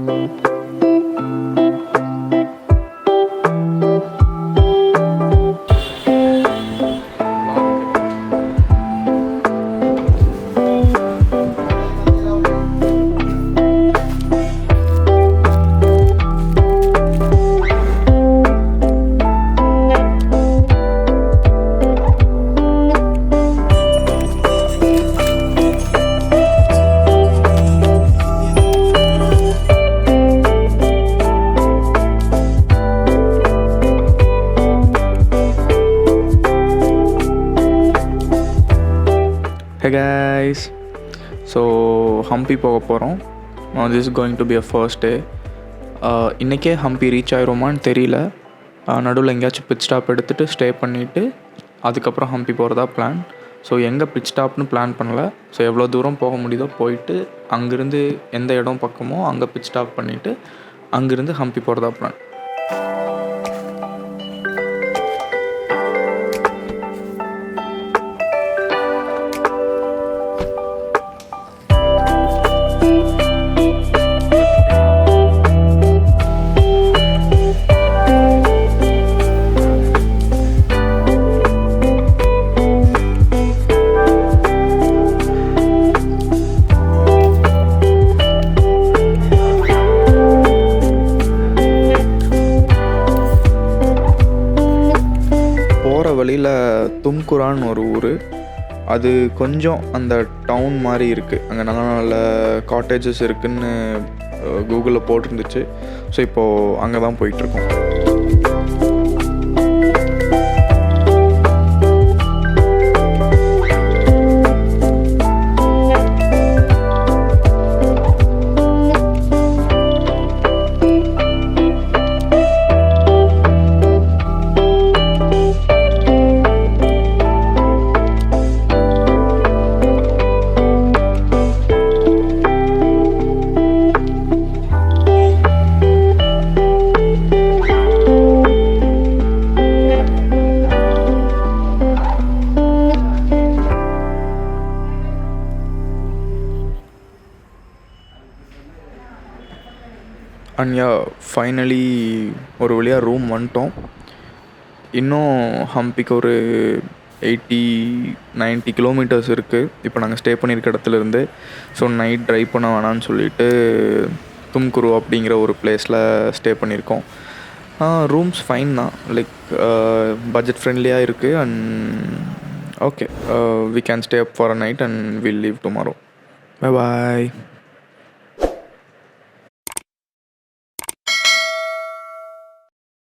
Hey guys, so Hampi போக போகிறோம். This is going to be a first day. இன்றைக்கே Hampi reach ஆகிருமான்னு தெரியல. நடுவில் எங்கேயாச்சும் பிட் ஸ்டாப் எடுத்துகிட்டு ஸ்டே பண்ணிவிட்டு அதுக்கப்புறம் ஹம்பி போகிறதா பிளான். ஸோ எங்கே பிட் ஸ்டாப்னு பிளான் பண்ணல. ஸோ எவ்வளோ தூரம் போக முடியுதோ போயிட்டு அங்கேருந்து எந்த இடம் பக்கமோ அங்கே பிட் ஸ்டாப் பண்ணிவிட்டு அங்கேருந்து ஹம்பி போகிறதா பிளான். வழியில் தும்குரான்னு ஒரு ஊர், அது கொஞ்சம் அந்த டவுன் மாதிரி இருக்குது. அங்கே நல்ல நல்ல காட்டேஜஸ் இருக்குதுன்னு கூகுளில் போட்டிருந்துச்சு. ஸோ இப்போது அங்கே தான் போயிட்டுருக்கோம். அண்ட் ஃபைனலி ஒரு வழியாக ரூம் வந்துட்டோம். இன்னும் ஹம்பிக்கு ஒரு 80-90 கிலோமீட்டர்ஸ் இருக்குது இப்போ நாங்கள் ஸ்டே பண்ணியிருக்க இடத்துலேருந்து. ஸோ நைட் ட்ரைவ் பண்ண வேணான்னு சொல்லிட்டு தும்குரு அப்படிங்கிற ஒரு பிளேஸில் ஸ்டே பண்ணியிருக்கோம். ரூம்ஸ் ஃபைன் தான், லைக் பட்ஜெட் ஃப்ரெண்ட்லியாக இருக்குது. And okay, we can stay up for a night and will leave tomorrow. Bye bye.